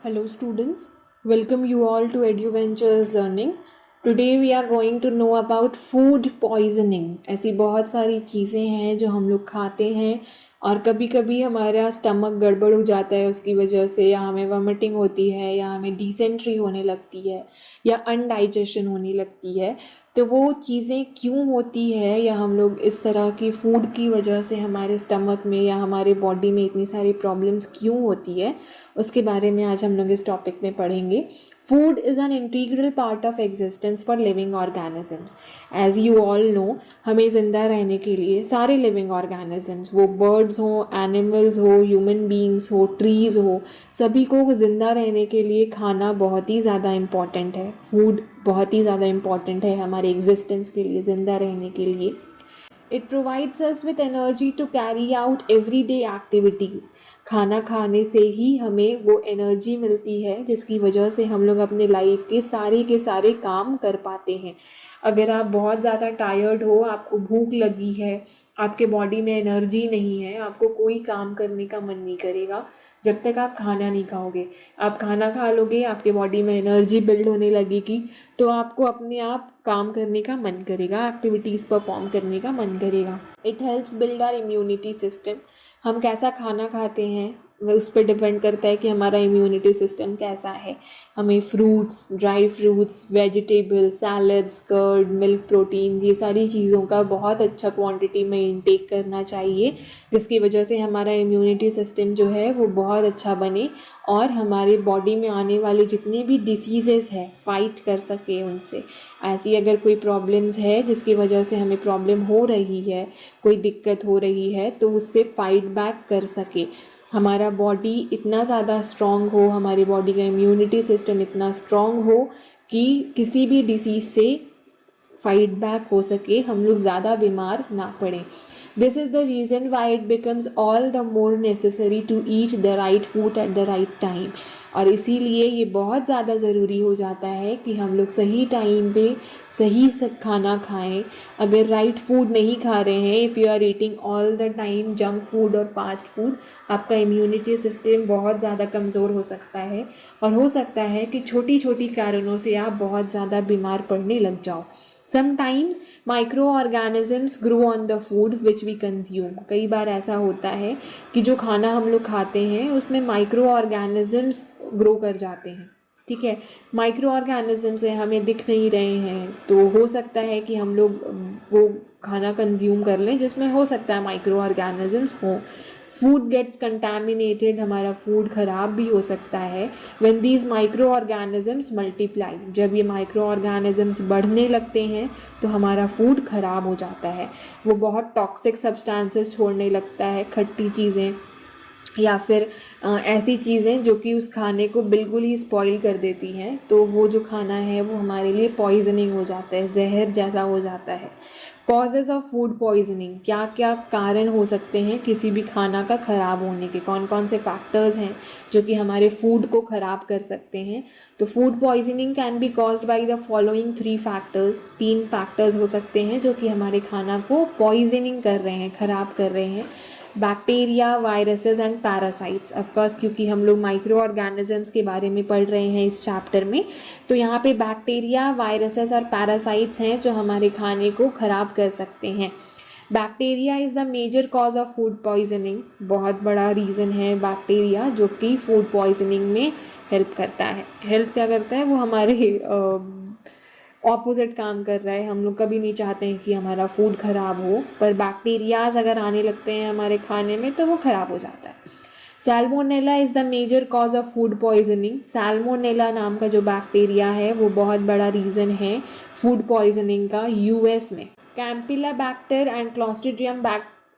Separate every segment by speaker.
Speaker 1: Hello students, welcome you all to EduVentures Learning. Today we are going to know about food poisoning. ऐसी बहुत सारी चीज़ें हैं जो हम लोग खाते हैं और कभी कभी हमारा स्टमक गड़बड़ हो जाता है उसकी वजह से, या हमें वॉमिटिंग होती है, या हमें डिसेंट्री होने लगती है, या अनडाइजेशन होने लगती है। तो वो चीज़ें क्यों होती है, या हम लोग इस तरह की फूड की वजह से हमारे स्टमक में या हमारे बॉडी में इतनी सारी प्रॉब्लम्स क्यों होती है, उसके बारे में आज हम लोग इस टॉपिक में पढ़ेंगे। Food is an integral part of existence for living organisms. As you all know, हमें ज़िंदा रहने के लिए सारे लिविंग ऑर्गेनिजम्स, वो बर्ड्स हो, एनिमल्स हो, ह्यूमन बींग्स हो, ट्रीज़ हो, सभी को ज़िंदा रहने के लिए खाना बहुत ही ज़्यादा इम्पॉर्टेंट है। फूड बहुत ही ज़्यादा इम्पॉर्टेंट है हमारे एग्जिस्टेंस के लिए, ज़िंदा रहने के लिए। It provides us with energy to carry out everyday activities. खाना खाने से ही हमें वो एनर्जी मिलती है जिसकी वजह से हम लोग अपने लाइफ के सारे काम कर पाते हैं। अगर आप बहुत ज़्यादा टायर्ड हो, आपको भूख लगी है, आपके बॉडी में एनर्जी नहीं है, आपको कोई काम करने का मन नहीं करेगा जब तक आप खाना नहीं खाओगे। आप खाना खा लोगे, आपके बॉडी में एनर्जी बिल्ड होने लगेगी, तो आपको अपने आप काम करने का मन करेगा, एक्टिविटीज़ परफॉर्म करने का मन करेगा। It helps build our immunity system. हम कैसा खाना खाते हैं वह उस पर डिपेंड करता है कि हमारा इम्यूनिटी सिस्टम कैसा है। हमें fruits, dry fruits, vegetables, salads, curd, milk proteins, ये सारी चीज़ों का बहुत अच्छा क्वांटिटी में इंटेक करना चाहिए, जिसकी वजह से हमारा इम्यूनिटी सिस्टम जो है वो बहुत अच्छा बने और हमारे बॉडी में आने वाले जितने भी डिसीज़ेज़ हैं फाइट कर सके उनसे। ऐसी अगर कोई प्रॉब्लम्स है जिसकी वजह से हमें प्रॉब्लम हो रही है, कोई दिक्कत हो रही है, तो उससे फाइट बैक कर सके। हमारा बॉडी इतना ज़्यादा स्ट्रॉन्ग हो, हमारी बॉडी का इम्यूनिटी सिस्टम इतना स्ट्रॉन्ग हो कि किसी भी डिसीज़ से फाइट बैक हो सके, हम लोग ज़्यादा बीमार ना पड़ें। This is the reason why it becomes all the more necessary to eat the right food at the right time. और इसीलिए ये बहुत ज़्यादा ज़रूरी हो जाता है कि हम लोग सही टाइम पे सही खाना खाएं। अगर राइट फूड नहीं खा रहे हैं, if you are eating all the time junk food और फास्ट फूड, आपका इम्यूनिटी सिस्टम बहुत ज़्यादा कमज़ोर हो सकता है और हो सकता है कि छोटी छोटी कारणों से आप बहुत ज़्यादा बीमार पड़ने लग जाओ। Sometimes micro organisms grow on the food which we consume. कई बार ऐसा होता है कि जो खाना हम लोग खाते हैं उसमें माइक्रो ऑर्गेनिजम्स ग्रो कर जाते हैं। ठीक है, माइक्रो ऑर्गेनिजम्स है, हमें दिख नहीं रहे हैं, तो हो सकता है कि हम लोग वो खाना कंज्यूम कर लें जिसमें हो सकता है माइक्रो ऑर्गेनिजम्स हों। फूड गेट्स कंटामिनेटेड, हमारा फूड ख़राब भी हो सकता है। When these micro organisms multiply, जब ये माइक्रो ऑर्गेनिजम्स बढ़ने लगते हैं तो हमारा फूड ख़राब हो जाता है। वो बहुत टॉक्सिक सब्सटेंसेस छोड़ने लगता है, खट्टी चीज़ें या फिर ऐसी चीज़ें जो कि उस खाने को बिल्कुल ही स्पॉइल कर देती हैं। तो वो जो खाना है वो हमारे लिए पॉइजनिंग हो जाता है, जहर जैसा हो जाता है। कॉजेज़ ऑफ फूड पॉइजनिंग, क्या क्या कारण हो सकते हैं किसी भी खाना का ख़राब होने के, कौन कौन से फैक्टर्स हैं जो कि हमारे फूड को ख़राब कर सकते हैं। तो food poisoning can be caused by the following 3 factors. 3 factors हो सकते हैं जो कि हमारे खाना को पॉइजनिंग कर रहे हैं, ख़राब कर रहे हैं। Bacteria, viruses and parasites. Of course क्योंकि हम लोग माइक्रो ऑर्गेनिजम्स के बारे में पढ़ रहे हैं इस चैप्टर में, तो यहाँ पे बैक्टीरिया, वायरसेस और पैरासाइट्स हैं जो हमारे खाने को ख़राब कर सकते हैं। Bacteria is the major cause of food poisoning. बहुत बड़ा रीज़न है बैक्टीरिया जो कि फूड पॉइजनिंग में हेल्प करता है। हेल्प क्या करता है, वो हमारे ऑपोजिट काम कर रहा है। हम लोग कभी नहीं चाहते हैं कि हमारा फूड ख़राब हो, पर बैक्टीरियाज अगर आने लगते हैं हमारे खाने में तो वो ख़राब हो जाता है। Salmonella is the major cause of food poisoning. Salmonella नाम का जो बैक्टीरिया है वो बहुत बड़ा रीज़न है फूड पॉइजनिंग का यूएस में। Campylobacter and Clostridium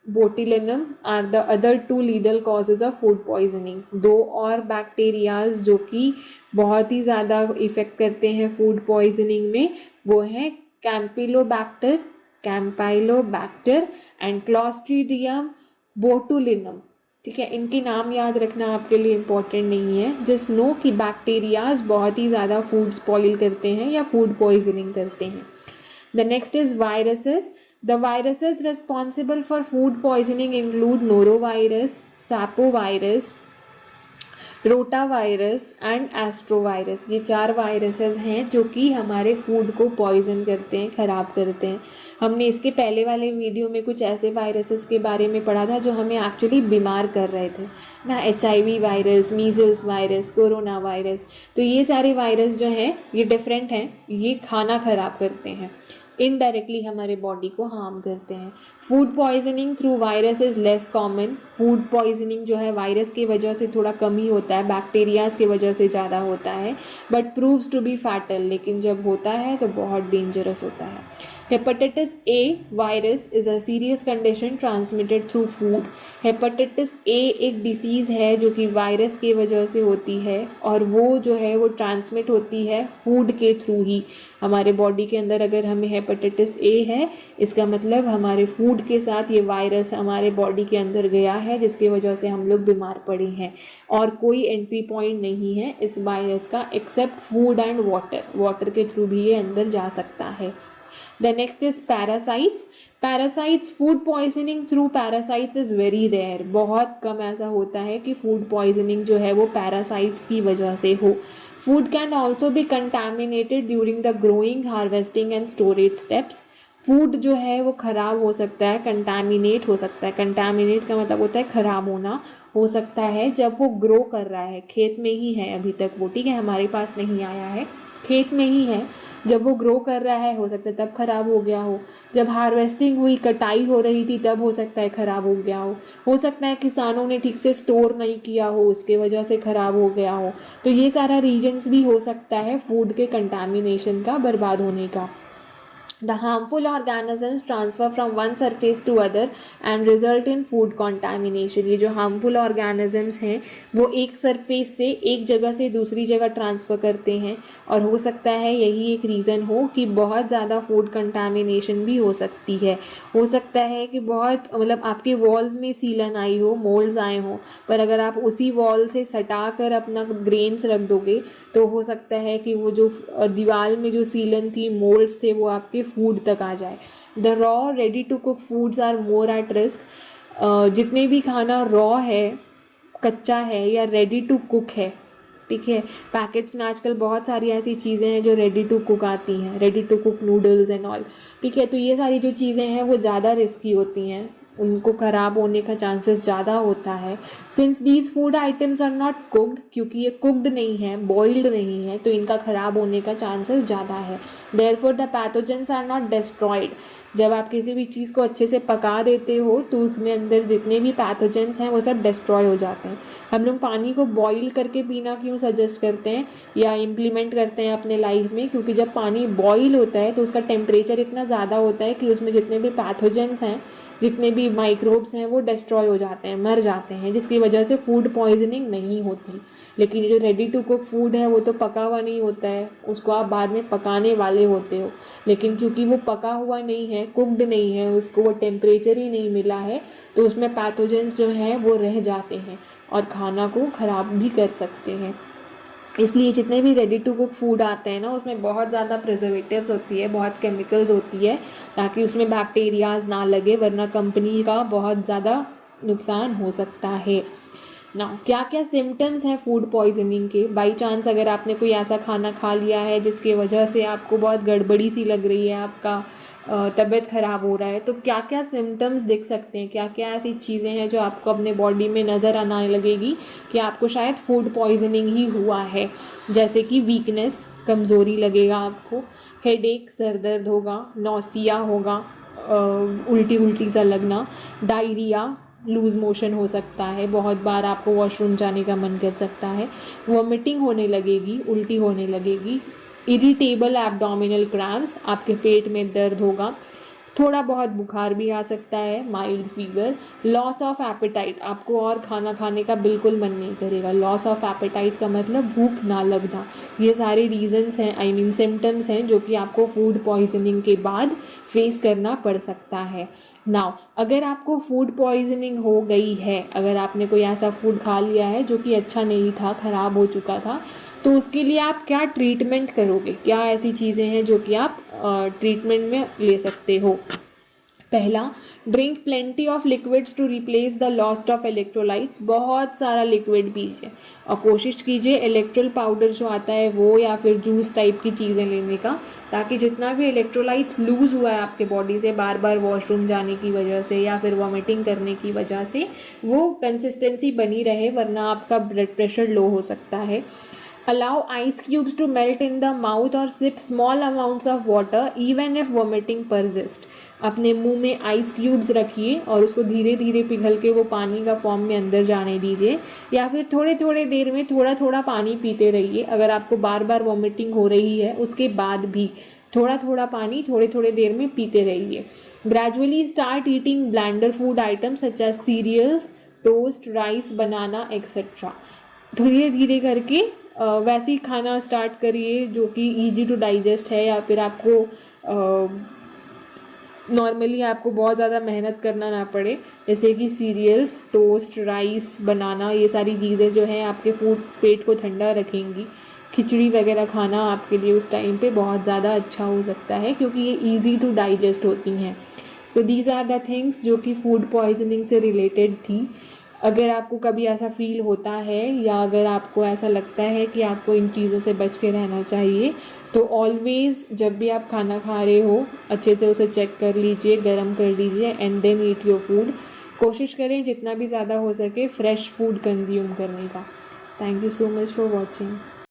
Speaker 1: botulinum are the other 2 leading causes of food poisoning. 2 और बैक्टीरियाज जो कि बहुत ही ज़्यादा इफ़ेक्ट करते हैं फूड पॉइजनिंग में, वो हैं कैम्पाइलोबैक्टर एंड क्लॉस्ट्रीडियम बोटुलिनम। ठीक है, इनके नाम याद रखना आपके लिए इम्पोर्टेंट नहीं है। जस्ट नो कि बैक्टीरियाज बहुत ही ज़्यादा फूड स्पॉइल करते हैं या फूड पॉइजनिंग करते हैं। The next is viruses. The viruses responsible for food poisoning include norovirus, sapovirus, rotavirus and astrovirus, ये 4 वायरसेस हैं जो कि हमारे फूड को पॉइजन करते हैं, ख़राब करते हैं। हमने इसके पहले वाले वीडियो में कुछ ऐसे वायरसेस के बारे में पढ़ा था जो हमें एक्चुअली बीमार कर रहे थे ना, HIV virus, measles virus, corona virus. तो ये सारे वायरस जो हैं ये डिफरेंट हैं, ये खाना ख़राब करते हैं, इनडायरेक्टली हमारे बॉडी को हार्म करते हैं। Food poisoning through virus is less common. Food poisoning जो है वायरस की वजह से थोड़ा कम ही होता है, बैक्टीरियाज की वजह से ज़्यादा होता है, but proves to be fatal, लेकिन जब होता है तो बहुत डेंजरस होता है। Hepatitis A virus is a serious condition transmitted through food. Hepatitis A एक डिसीज़ है जो कि वायरस की वजह से होती है, और वो जो है वो ट्रांसमिट होती है फूड के थ्रू ही। हमारे बॉडी के अंदर अगर हमें हेपेटाइटिस ए है, इसका मतलब हमारे फूड के साथ ये वायरस हमारे बॉडी के अंदर गया है, जिसकी वजह से हम लोग बीमार पड़े हैं। और कोई एंट्री पॉइंट नहीं है इस वायरस का एक्सेप्ट फूड एंड वाटर के थ्रू भी ये अंदर जा सकता है। The next is parasites. Parasites, food poisoning through parasites is very rare. बहुत कम ऐसा होता है कि food poisoning जो है वो parasites की वजह से हो। Food can also be contaminated during the growing, harvesting and storage steps. Food जो है वो ख़राब हो सकता है, कंटामिनेट हो सकता है। कंटामिनेट का मतलब होता है ख़राब होना, हो सकता है जब वो ग्रो कर रहा है, खेत में ही है अभी तक वो, ठीक है, हमारे पास नहीं आया है, खेत में ही है, जब वो ग्रो कर रहा है हो सकता है तब ख़राब हो गया हो, जब हार्वेस्टिंग हुई, कटाई हो रही थी, तब हो सकता है ख़राब हो गया हो सकता है किसानों ने ठीक से स्टोर नहीं किया हो, उसके वजह से ख़राब हो गया हो। तो ये सारा रीजन्स भी हो सकता है फूड के कंटामिनेशन का, बर्बाद होने का। The harmful organisms transfer from one surface to other and result in food contamination. ये जो harmful organisms हैं वो एक सरफेस से एक जगह से दूसरी जगह ट्रांसफ़र करते हैं, और हो सकता है यही एक रीज़न हो कि बहुत ज़्यादा फूड कंटामिनेशन भी हो सकती है। हो सकता है कि बहुत मतलब आपके वॉल्स में सीलन आई हो, मोल्ड्स आए हों, पर अगर आप उसी वॉल से सटा कर अपना ग्रेन्स रख दोगे तो हो सकता है कि वो जो दीवार में जो सीलन थी, मोल्ड्स थे, वो आपके फूड तक आ जाए। The raw ready to cook foods are more at risk. जितने भी खाना रॉ है, कच्चा है या रेडी टू कुक है, ठीक है, पैकेट्स में आजकल बहुत सारी ऐसी चीज़ें हैं जो रेडी टू कुक आती हैं, ready to cook noodles and all, ठीक है, तो ये सारी जो चीज़ें हैं वो ज़्यादा रिस्की होती हैं, उनको ख़राब होने का चांसेस ज़्यादा होता है। Since these food items are not cooked, क्योंकि ये कुक्ड नहीं है, बॉइल्ड नहीं है, तो इनका ख़राब होने का चांसेस ज़्यादा है। Therefore the pathogens are not destroyed. जब आप किसी भी चीज़ को अच्छे से पका देते हो तो उसमें अंदर जितने भी पैथोजेंस हैं वो सब डिस्ट्रॉय हो जाते हैं। हम लोग पानी को बॉईल करके पीना क्यों सजेस्ट करते हैं या इम्प्लीमेंट करते हैं अपने लाइफ में, क्योंकि जब पानी बॉईल होता है तो उसका टेम्परेचर इतना ज़्यादा होता है कि उसमें जितने भी पैथोजेंस हैं, जितने भी माइक्रोब्स हैं वो डिस्ट्रॉय हो जाते हैं, मर जाते हैं, जिसकी वजह से फूड पॉइजनिंग नहीं होती। लेकिन जो रेडी टू कुक फूड है वो तो पका हुआ नहीं होता है, उसको आप बाद में पकाने वाले होते हो, लेकिन क्योंकि वो पका हुआ नहीं है, कुक्ड नहीं है, उसको वो टेम्परेचर ही नहीं मिला है, तो उसमें पैथोजेंस जो हैं वो रह जाते हैं और खाना को ख़राब भी कर सकते हैं। इसलिए जितने भी रेडी टू कुक फूड आते हैं ना, उसमें बहुत ज़्यादा प्रिजर्वेटिव्स होती है, बहुत केमिकल्स होती है, ताकि उसमें बैक्टीरियाज ना लगे, वरना कंपनी का बहुत ज़्यादा नुकसान हो सकता है ना। क्या क्या सिम्टम्स हैं फूड पॉइजनिंग के? बाई चांस अगर आपने कोई ऐसा खाना खा लिया है जिसकी वजह से आपको बहुत गड़बड़ी सी लग रही है, आपका तबीयत ख़राब हो रहा है, तो क्या क्या सिम्टम्स दिख सकते हैं, क्या क्या ऐसी चीज़ें हैं जो आपको अपने बॉडी में नज़र आने लगेगी कि आपको शायद फूड पॉइजनिंग ही हुआ है। जैसे कि वीकनेस, कमज़ोरी लगेगा आपको, हेडेक, सर दर्द होगा, नौसिया होगा, उल्टी उल्टी सा लगना, डायरिया, लूज़ मोशन हो सकता है, बहुत बार आपको वॉशरूम जाने का मन कर सकता है, वॉमिटिंग होने लगेगी, उल्टी होने लगेगी, इरिटेबल एब्डोमिनल क्रैम्प्स, आपके पेट में दर्द होगा, थोड़ा बहुत बुखार भी आ सकता है, mild fever, loss of appetite, आपको और खाना खाने का बिल्कुल मन नहीं करेगा। लॉस ऑफ एपेटाइट का मतलब भूख ना लगना। ये सारे रीजंस हैं, आई मीन सिम्टम्स हैं जो कि आपको फूड पॉइजनिंग के बाद फेस करना पड़ सकता है। नाउ अगर आपको फूड पॉइजनिंग हो गई है, अगर आपने कोई ऐसा फूड खा लिया है जो कि अच्छा नहीं था, ख़राब हो चुका था, तो उसके लिए आप क्या ट्रीटमेंट करोगे? क्या ऐसी चीज़ें हैं जो कि आप ट्रीटमेंट में ले सकते हो? पहला, drink plenty of liquids to replace the lost of electrolytes. बहुत सारा लिक्विड पीजिए और कोशिश कीजिए इलेक्ट्रोल पाउडर जो आता है वो या फिर जूस टाइप की चीज़ें लेने का, ताकि जितना भी इलेक्ट्रोलाइट्स लूज़ हुआ है आपके बॉडी से बार बार वॉशरूम जाने की वजह से या फिर वॉमिटिंग करने की वजह से, वो कंसिस्टेंसी बनी रहे, वरना आपका ब्लड प्रेशर लो हो सकता है। Allow ice cubes to melt in the mouth or sip small amounts of water even if vomiting persists। अपने मुंह में आइस क्यूब्स रखिए और उसको धीरे धीरे पिघल के वो पानी का फॉर्म में अंदर जाने दीजिए, या फिर थोड़े थोड़े देर में थोड़ा थोड़ा पानी पीते रहिए। अगर आपको बार बार वॉमिटिंग हो रही है उसके बाद भी थोड़ा थोड़ा पानी थोड़े थोड़े देर में पीते रहिए। Gradually start eating blander food items such as cereals, toast, rice, banana etcetera. धीरे धीरे करके वैसे ही खाना स्टार्ट करिए जो कि इजी टू डाइजेस्ट है, या फिर आपको नॉर्मली आपको बहुत ज़्यादा मेहनत करना ना पड़े, जैसे कि सीरियल्स, टोस्ट, राइस, बनाना, ये सारी चीज़ें जो हैं आपके पेट को ठंडा रखेंगी। खिचड़ी वगैरह खाना आपके लिए उस टाइम पे बहुत ज़्यादा अच्छा हो सकता है क्योंकि ये ईजी टू डाइजेस्ट होती हैं। So these are the things जो कि फूड पॉइजनिंग से रिलेटेड थी। अगर आपको कभी ऐसा फील होता है या अगर आपको ऐसा लगता है कि आपको इन चीज़ों से बच के रहना चाहिए, तो ऑलवेज़ जब भी आप खाना खा रहे हो अच्छे से उसे चेक कर लीजिए, गर्म कर लीजिए and then eat your food. कोशिश करें जितना भी ज़्यादा हो सके फ्रेश फूड कंज्यूम करने का। Thank you so much for watching.